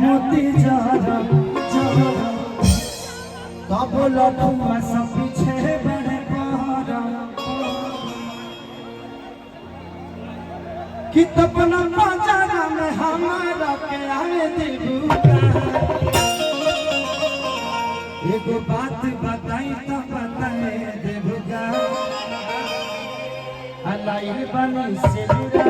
मोती जरा तब लखुआ सब पीछे बड़े पहरा कि तपना बाजारा में हमारा के आए देबूगा एगो बात बताई तो बताए देबूगा अलाइन बनी से लगाए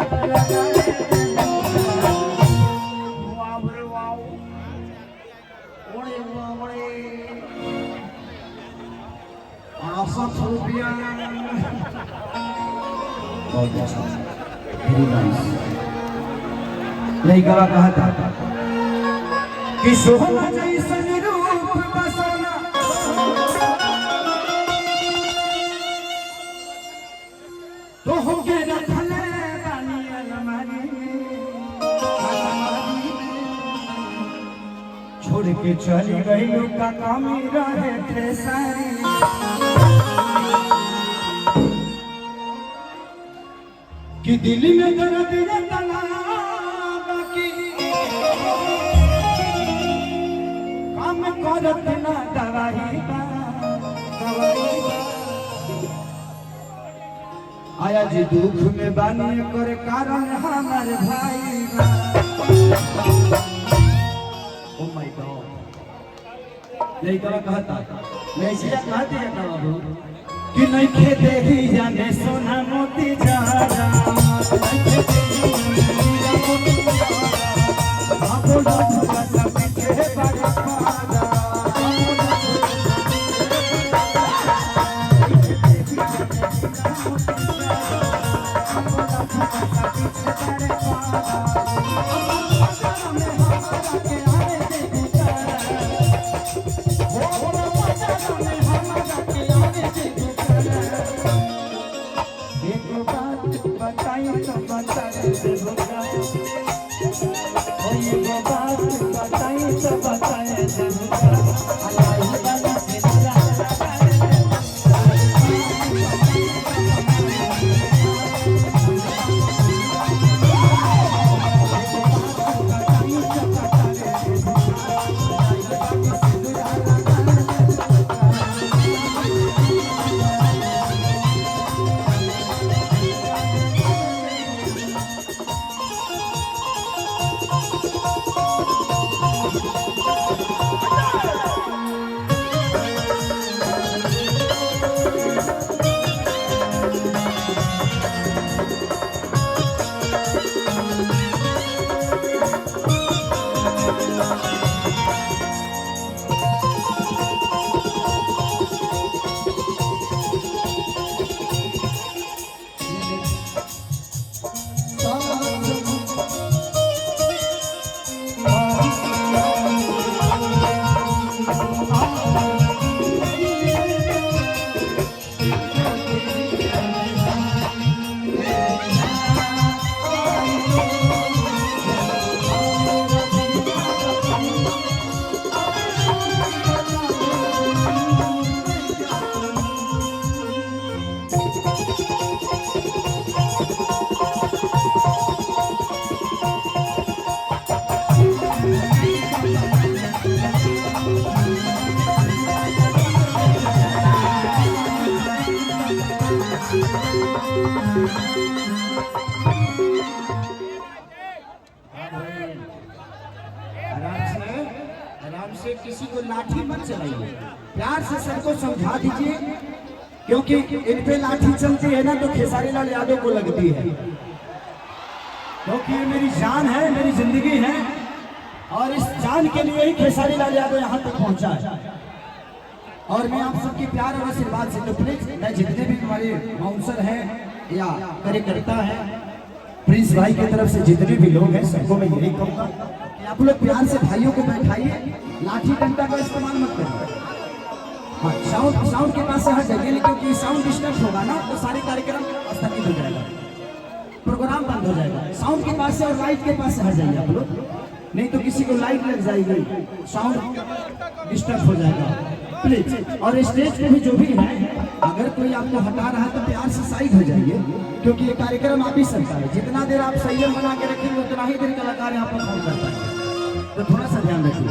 यही गवा कहा था कि सोना जैसन रूप बसना तो होके रखले बानी अलमारी छोड़ के चली गई लोग का कमी रहे थे सारी कि दिल में दर्द रहता बाकी काम करत ना दवाई आया जी दुख में बानी कर कारण हमारे भाई ओ माय गॉड नहीं कहता मैं इसे कहते हैं बाबू कि नहीं खेते ही जाने सोना मोती जरा आराम से किसी को लाठी मत चलाइए, प्यार से सबको समझा दीजिए, क्योंकि इन पे लाठी चलती है ना तो खेसारी लाल यादव को लगती है, क्योंकि ये मेरी जान है, मेरी जिंदगी है और इस जान के लिए ही खेसारी लाल यादव यहाँ तक पहुँचा है। और मैं आप सबके प्यार और आशीर्वाद से तो प्लीज मैं जितने भी हमारे बाउंसर हैं या कार्यकर्ता हैं, प्रिंस भाई की तरफ से जितने भी लोग हैं सबको मैं यही कहूँगा कि आप लोग प्यार से भाइयों को बैठाइए, लाठी डंडा का इस्तेमाल मत करिए। हाँ, साउंड के पास से हट जाइए, क्योंकि साउंड डिस्टर्ब होगा ना तो सारे कार्यक्रम स्थगित हो जाएगा, प्रोग्राम बंद हो जाएगा। साउंड के पास से और लाइट के पास से हट जाइए आप लोग, नहीं तो किसी को लाइट लग जाएगी, साउंड डिस्टर्ब हो जाएगा प्लीज। और स्टेज पे भी जो भी है, अगर कोई आपको हटा रहा है तो प्यार से साइड हो जाइए, क्योंकि ये कार्यक्रम आप ही सकता है। जितना देर आप संयम बना के रखेंगे उतना ही देर कलाकार यहाँ पर फोन करता है। तो थोड़ा सा ध्यान रखिए।